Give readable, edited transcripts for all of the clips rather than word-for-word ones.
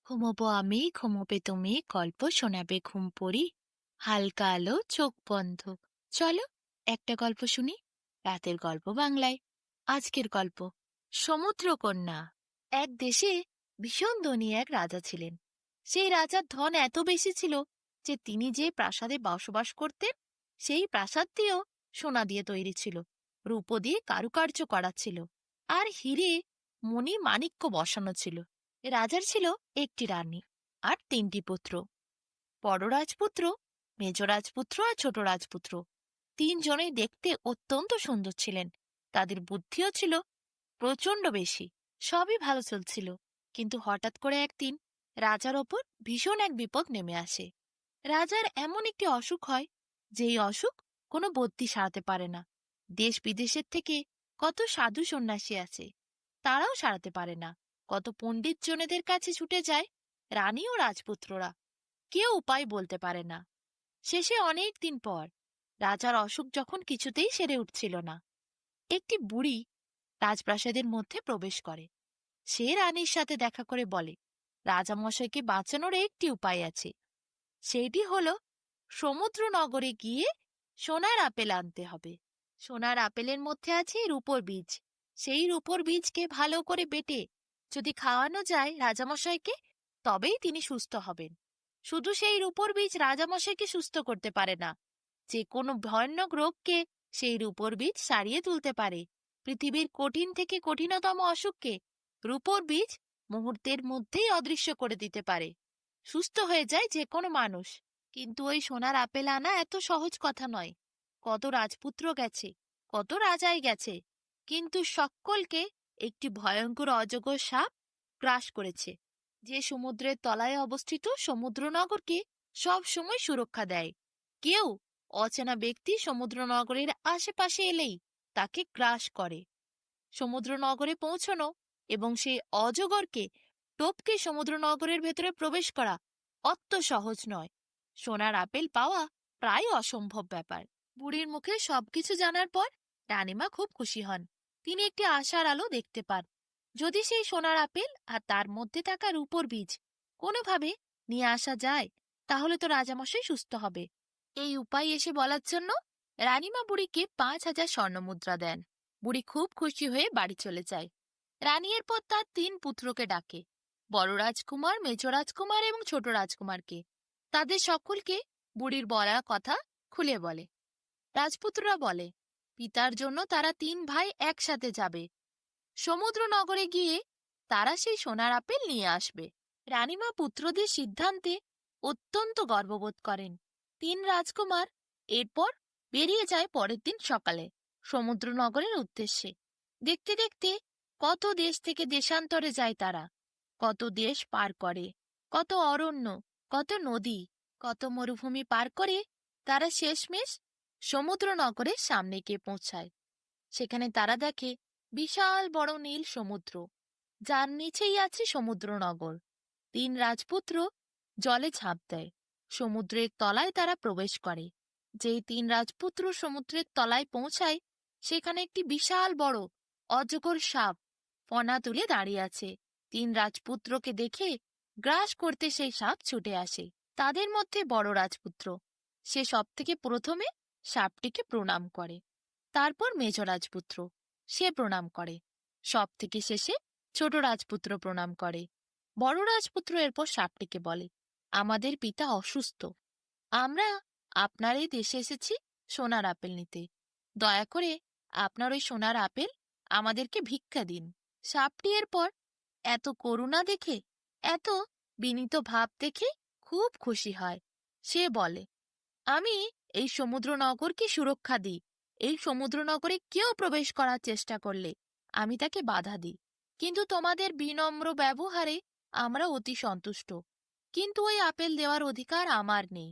ঘুমোবো আমি, ঘুমোবে তুমি, গল্প শোনাবে ঘুম পড়ি, হালকা আলো চোখ বন্ধ। চলো একটা গল্প শুনি, রাতের গল্প বাংলায়। আজকের গল্প সমুদ্রকন্যা। এক দেশে ভীষণ ধনী এক রাজা ছিলেন। সেই রাজার ধন এত বেশি ছিল যে তিনি যে প্রাসাদে বসবাস করতেন সেই প্রাসাদটিও সোনা দিয়ে তৈরি ছিল, রূপো দিয়ে কারুকার্য করা ছিল, আর হিরে মণি মাণিক্য বসানো ছিল। রাজার ছিল একটি রানী আর তিনটি পুত্র, বড় রাজপুত্র, মেজ রাজপুত্র আর ছোট রাজপুত্র। তিনজনেই দেখতে অত্যন্ত সুন্দর ছিলেন। তাদের বুদ্ধিও ছিল প্রচণ্ড বেশি। সবই ভালো চলছিল, কিন্তু হঠাৎ করে একদিন রাজার ওপর ভীষণ এক বিপদ নেমে আসে। রাজার এমন একটি অসুখ হয়, যেই অসুখ কোনো বদ্যি সারাতে পারে না। দেশ বিদেশের থেকে কত সাধু সন্ন্যাসী আছে, তারাও সারাতে পারে না। কত পণ্ডিত জনেদের কাছে ছুটে যায় রানী ও রাজপুত্ররা, কেউ উপায় বলতে পারে না। শেষে অনেক দিন পর রাজার অসুখ যখন কিছুতেই সেরে উঠছিল না, একটি বুড়ি রাজপ্রাসাদের মধ্যে প্রবেশ করে। সে রানীর সাথে দেখা করে বলে, রাজামশাইকে বাঁচানোর একটি উপায় আছে। সেইটি হলো সমুদ্র নগরে গিয়ে সোনার আপেল আনতে হবে। সোনার আপেলের মধ্যে আছে রূপোর বীজ। সেই রূপোর বীজকে ভালো করে বেটে যদি খাওয়ানো যায় রাজামশাইকে, তবেই তিনি সুস্থ হবেন। শুধু সেই রূপোর বীজ রাজামশাইকে সুস্থ করতে পারে না, যে কোনো ভয়ানক রোগকে সেই রূপোর বীজ সারিয়ে তুলতে পারে। পৃথিবীর কঠিন থেকে কঠিনতম অসুখকে রূপোর বীজ মুহূর্তের মধ্যেই অদৃশ্য করে দিতে পারে। সুস্থ হয়ে যায় যে কোনো মানুষ। কিন্তু ওই সোনার আপেল আনা এত সহজ কথা নয়। কত রাজপুত্র গেছে, কত রাজাই গেছে, কিন্তু সকলকে একটি ভয়ঙ্কর অজগর সাপ গ্রাস করেছে, যে সমুদ্রের তলায় অবস্থিত সমুদ্রনগরকে সব সময় সুরক্ষা দেয়। কেউ অচেনা ব্যক্তি সমুদ্রনগরের আশেপাশে এলেই তাকে গ্রাস করে। সমুদ্রনগরে পৌঁছনো এবং সেই অজগরকে টপকে সমুদ্রনগরের ভেতরে প্রবেশ করা অত সহজ নয়। সোনার আপেল পাওয়া প্রায় অসম্ভব ব্যাপার। বুড়ির মুখে সবকিছু জানার পর রানীমা খুব খুশি হন। তিনি একটি আশার আলো দেখতে পান। যদি সেই সোনার আপেল আর তার মধ্যে থাকা রূপোর বীজ কোনোভাবে নিয়ে আসা যায়, তাহলে তো রাজামশাই সুস্থ হবে। এই উপায় এসে বলার জন্য রানীমা বুড়িকে 5,000 স্বর্ণমুদ্রা দেন। বুড়ি খুব খুশি হয়ে বাড়ি চলে যায়। রানী এরপর তার 3 পুত্রকে ডাকে, বড় রাজকুমার, মেজ রাজকুমার এবং ছোট রাজকুমারকে। তাদের সকলকে বুড়ির বলা কথা খুলে বলে। রাজপুত্ররা বলে, পিতার জন্য তারা 3 ভাই একসাথে যাবে। সমুদ্র নগরে গিয়ে তারা সেই সোনার আপেল নিয়ে আসবে। রানীমা পুত্রদের সিদ্ধান্তে অত্যন্ত গর্ববোধ করেন। 3 রাজকুমার এরপর বেরিয়ে যায় পরের দিন সকালে সমুদ্রনগরের উদ্দেশ্যে। দেখতে দেখতে কত দেশ থেকে দেশান্তরে যায় তারা, কত দেশ পার করে, কত অরণ্য, কত নদী, কত মরুভূমি পার করে তারা শেষমেশ সমুদ্রনগরের সামনে গিয়ে পৌঁছায়। সেখানে তারা দেখে বিশাল বড় নীল সমুদ্র, যার নিচেই আছে সমুদ্রনগর। 3 রাজপুত্র জলে ঝাঁপ দেয়। সমুদ্রের তলায় তারা প্রবেশ করে। যেই 3 রাজপুত্র সমুদ্রের তলায় পৌঁছায়, সেখানে একটি বিশাল বড় অজগর সাপ ফনা তুলে দাঁড়িয়ে আছে। 3 রাজপুত্রকে দেখে গ্রাস করতে সেই সাপ ছুটে আসে। তাদের মধ্যে বড় রাজপুত্র, সে সবথেকে প্রথমে সাপটিকে প্রণাম করে। তারপর মেজ রাজপুত্র, সে প্রণাম করে। সব থেকে শেষে ছোট রাজপুত্র প্রণাম করে। বড় রাজপুত্র এরপর সাপটিকে বলে, আমাদের পিতা অসুস্থ, আমরা আপনার এই দেশে এসেছি সোনার আপেল নিতে। দয়া করে আপনার ওই সোনার আপেল আমাদেরকে ভিক্ষা দিন। সাপটি এরপর এত করুণা দেখে, এত বিনীত ভাব দেখে খুব খুশি হয়। সে বলে, আমি এই সমুদ্রনগরকে সুরক্ষা দিই। এই সমুদ্রনগরে কেউ প্রবেশ করার চেষ্টা করলে আমি তাকে বাধা দিই। কিন্তু তোমাদের বিনম্র ব্যবহারে আমরা অতি সন্তুষ্ট। কিন্তু ওই আপেল দেওয়ার অধিকার আমার নেই।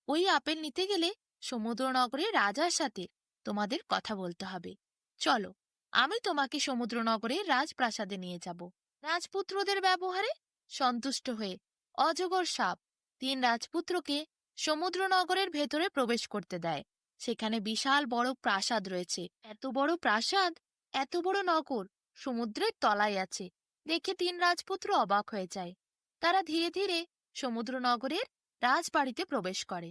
ওই আপেল নিতে গেলে সমুদ্রনগরের রাজার সাথে তোমাদের কথা বলতে হবে। চলো, আমি তোমাকে সমুদ্রনগরের রাজপ্রাসাদে নিয়ে যাব। রাজপুত্রদের ব্যবহারে সন্তুষ্ট হয়ে অজগর সাপ 3 রাজপুত্রকে সমুদ্রনগরের ভেতরে প্রবেশ করতে দেয়। সেখানে বিশাল বড় প্রাসাদ রয়েছে। এত বড় প্রাসাদ, এত বড় নগর সমুদ্রের তলায় আছে। দেখে 3 রাজপুত্র অবাক হয়ে যায়। তারা ধীরে ধীরে সমুদ্রনগরের রাজবাড়িতে প্রবেশ করে।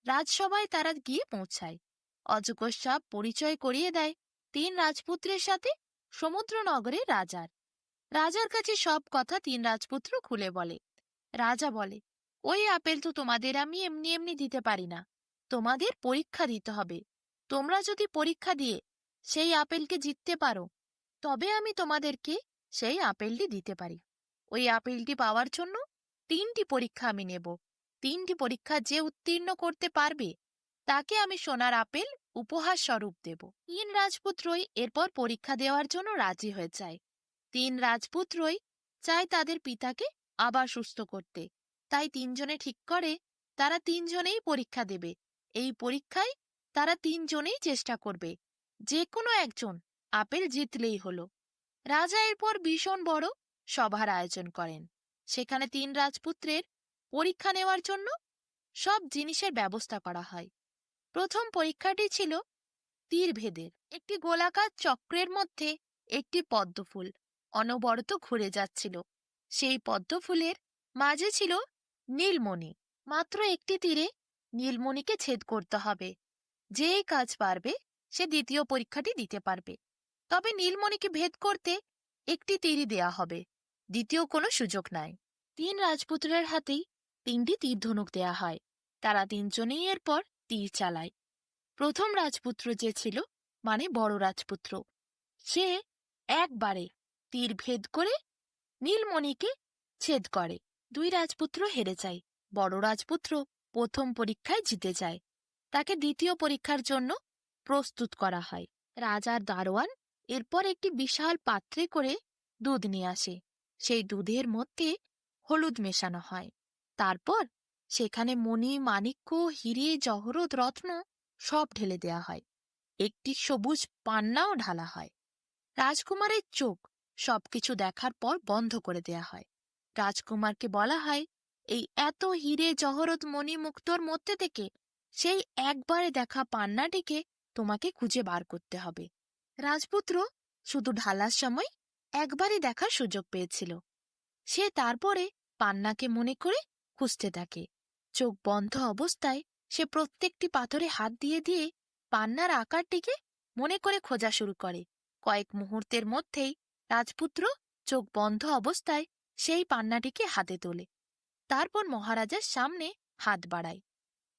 রাজসভায় তারা গিয়ে পৌঁছায়। অজগর সাপ পরিচয় করিয়ে দেয় তিন রাজপুত্রের সাথে সমুদ্রনগরের রাজার। রাজার কাছে সব কথা তিন রাজপুত্র খুলে বলে। রাজা বলে, ওই আপেল তো তোমাদের আমি এমনি এমনি দিতে পারি না, তোমাদের পরীক্ষা দিতে হবে। তোমরা যদি পরীক্ষা দিয়ে সেই আপেলকে জিততে পারো, তবে আমি তোমাদেরকে সেই আপেলটি দিতে পারি। ওই আপেলটি পাওয়ার জন্য তিনটি পরীক্ষা আমি নেব। তিনটি পরীক্ষা যে উত্তীর্ণ করতে পারবে তাকে আমি সোনার আপেল উপহার স্বরূপ দেব। তিন রাজপুত্রই এরপর পরীক্ষা দেওয়ার জন্য রাজি হয়ে যায়। তিন রাজপুত্রই চায় তাদের পিতাকে আবার সুস্থ করতে। তাই তিনজনে ঠিক করে তারা তিনজনেই পরীক্ষা দেবে। এই পরীক্ষায় তারা তিনজনেই চেষ্টা করবে, যে কোনো একজন আপেল জিতলেই হলো। রাজা এরপর ভীষণ বড় সভার আয়োজন করেন। সেখানে তিন রাজপুত্রের পরীক্ষা নেওয়ার জন্য সব জিনিসের ব্যবস্থা করা হয়। প্রথম পরীক্ষাটি ছিল তীরভেদের। একটি গোলাকার চক্রের মধ্যে একটি পদ্মফুল অনবরত ঘুরে যাচ্ছিল। সেই পদ্মফুলের মাঝে ছিল নীলমণি। মাত্র একটি তীরে নীলমণিকে ছেদ করতে হবে। যে কাজ পারবে সে দ্বিতীয় পরীক্ষাটি দিতে পারবে। তবে নীলমণিকে ভেদ করতে একটি তীরই দেয়া হবে, দ্বিতীয় কোনো সুযোগ নাই। তিন রাজপুত্রের হাতেই তিনটি তীর ধনুক দেয়া হয়। তারা তিনজনেই এরপর তীর চালায়। প্রথম রাজপুত্র যে ছিল, মানে বড় রাজপুত্র, সে একবারে তীর ভেদ করে নীলমণিকে ছেদ করে। দুই রাজপুত্র হেরে যায়। বড় রাজপুত্র প্রথম পরীক্ষায় জিতে যায়। তাকে দ্বিতীয় পরীক্ষার জন্য প্রস্তুত করা হয়। রাজার দারোয়ান এরপর একটি বিশাল পাত্রে করে দুধ নিয়ে আসে। সেই দুধের মধ্যে হলুদ মেশানো হয়। তারপর সেখানে মণি, মাণিক্য, হিরে, জহরত, রত্ন সব ঢেলে দেয়া হয়। একটি সবুজ পান্নাও ঢালা হয়। রাজকুমারের চোখ সবকিছু দেখার পর বন্ধ করে দেয়া হয়। রাজকুমারকে বলা হয়, এই এত হিরে, জহরত, মণি, মুক্তোর মধ্যে থেকে সেই একবারে দেখা পান্নাটিকে তোমাকে খুঁজে বার করতে হবে। রাজপুত্র শুধু ঢালার সময় একবারই দেখার সুযোগ পেয়েছিল। সে তারপরে পান্নাকে মনে করে খুঁজতে থাকে। চোখ বন্ধ অবস্থায় সে প্রত্যেকটি পাথরে হাত দিয়ে দিয়ে পান্নার আকারটিকে মনে করে খোঁজা শুরু করে। কয়েক মুহূর্তের মধ্যেই রাজপুত্র চোখ বন্ধ অবস্থায় সেই পান্নাটিকে হাতে তোলে। তারপর মহারাজার সামনে হাত বাড়ায়।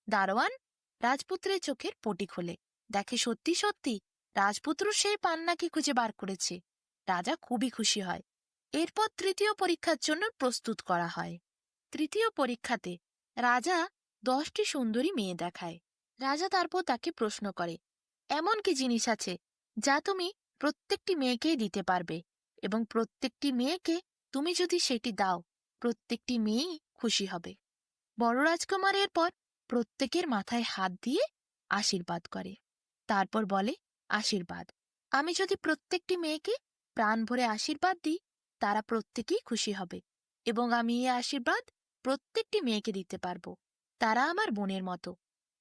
দারোয়ান রাজপুত্রের চোখের পটি খোলে, দেখে সত্যি সত্যি রাজপুত্র সেই পান্নাকে খুঁজে বার করেছে। রাজা খুবই খুশি হয়। এরপর তৃতীয় পরীক্ষার জন্য প্রস্তুত করা হয়। তৃতীয় পরীক্ষাতে রাজা 10টি সুন্দরী মেয়ে দেখায়। রাজা তারপর তাকে প্রশ্ন করে, এমন কি জিনিস আছে যা তুমি প্রত্যেকটি মেয়েকেই দিতে পারবে, এবং প্রত্যেকটি মেয়েকে তুমি যদি সেটি দাও প্রত্যেকটি মেয়েই খুশি হবে। বড় রাজকুমার এরপর প্রত্যেকের মাথায় হাত দিয়ে আশীর্বাদ করে। তারপর বলে, আশীর্বাদ, আমি যদি প্রত্যেকটি মেয়েকে প্রাণ ভরে আশীর্বাদ দিই তারা প্রত্যেকেই খুশি হবে, এবং আমি এই আশীর্বাদ প্রত্যেকটি মেয়েকে দিতে পারব। তারা আমার বোনের মতো।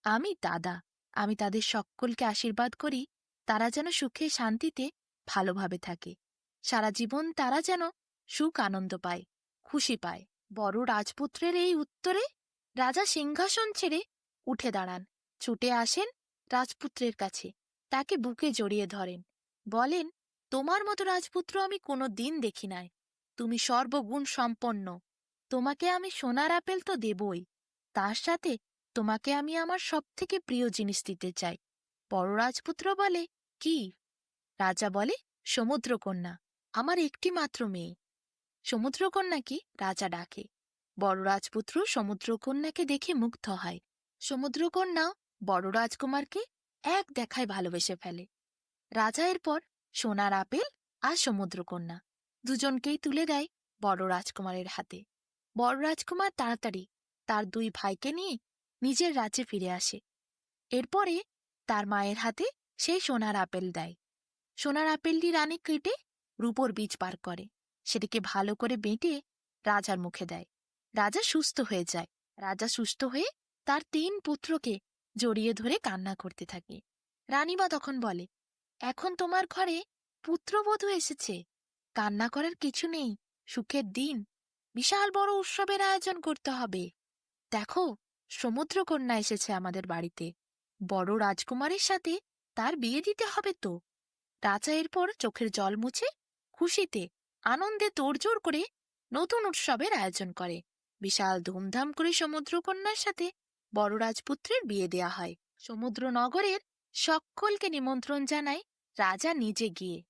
আমি দাদা, আমি তাদের সকলকে আশীর্বাদ করি তারা যেন সুখে শান্তিতে ভালোভাবে থাকে। সারা জীবন তারা যেন সুখ আনন্দ পায়, খুশি পায়। বড় রাজপুত্রের এই উত্তরে রাজা সিংহাসন ছেড়ে উঠে দাঁড়ান, ছুটে আসেন রাজপুত্রের কাছে, তাকে বুকে জড়িয়ে ধরেন, বলেন, তোমার মতো রাজপুত্র আমি কোনো দিন দেখি নাই। তুমি সর্বগুণ সম্পন্ন। তোমাকে আমি সোনার আপেল তো দেবই, তার সাথে তোমাকে আমি আমার সবথেকে প্রিয় জিনিস দিতে চাই। বড় রাজপুত্র বলে, কি? রাজা বলে, সমুদ্রকন্যা, আমার একটি মাত্র মেয়ে। সমুদ্রকন্যাকে রাজা ডাকে। বড় রাজপুত্র সমুদ্রকন্যাকে দেখে মুগ্ধ হয়। সমুদ্রকন্যাও বড় রাজকুমারকে এক দেখায় ভালোবেসে ফেলে। রাজা এরপর সোনার আপেল আর সমুদ্রকন্যা দুজনকেই তুলে দেয় বড় রাজকুমারের হাতে। বড় রাজকুমার তাড়াতাড়ি তার দুই ভাইকে নিয়ে নিজের রাজ্যে ফিরে আসে। এরপরে তার মায়ের হাতে সেই সোনার আপেল দেয়। সোনার আপেলটি রানী কেটে রূপোর বীজ বার করে, সেটিকে ভালো করে বেটে রাজার মুখে দেয়। রাজা সুস্থ হয়ে যায়। রাজা সুস্থ হয়ে তার 3 পুত্রকে জড়িয়ে ধরে কান্না করতে থাকে। রানীমা তখন বলে, এখন তোমার ঘরে পুত্রবধূ এসেছে, কান্না করার কিছু নেই, সুখের দিন। বিশাল বড় উৎসবের আয়োজন করতে হবে। দেখো, সমুদ্রকন্যা এসেছে আমাদের বাড়িতে, বড় রাজকুমারের সাথে তার বিয়ে দিতে হবে তো। রাজা এরপর চোখের জল মুছে খুশিতে আনন্দে তোড়জোড় করে নতুন উৎসবের আয়োজন করে। বিশাল ধুমধাম করে সমুদ্রকন্যার সাথে বড় রাজপুত্রের বিয়ে দেয়া হয়। সমুদ্র নগরের সকলকে নিমন্ত্রণ জানায় রাজা নিজে গিয়ে।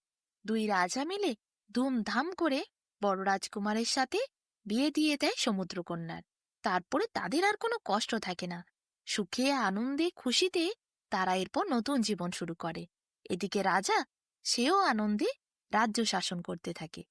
দুই রাজা মিলে ধুমধাম করে বড় রাজকুমারের সাথে বিয়ে দিয়ে দেয় সমুদ্রকন্যার। তারপরে তাদের আর কোনো কষ্ট থাকে না। সুখে আনন্দে খুশিতে তারা এরপর নতুন জীবন শুরু করে। এদিকে রাজা, সেও আনন্দে রাজ্য শাসন করতে থাকে।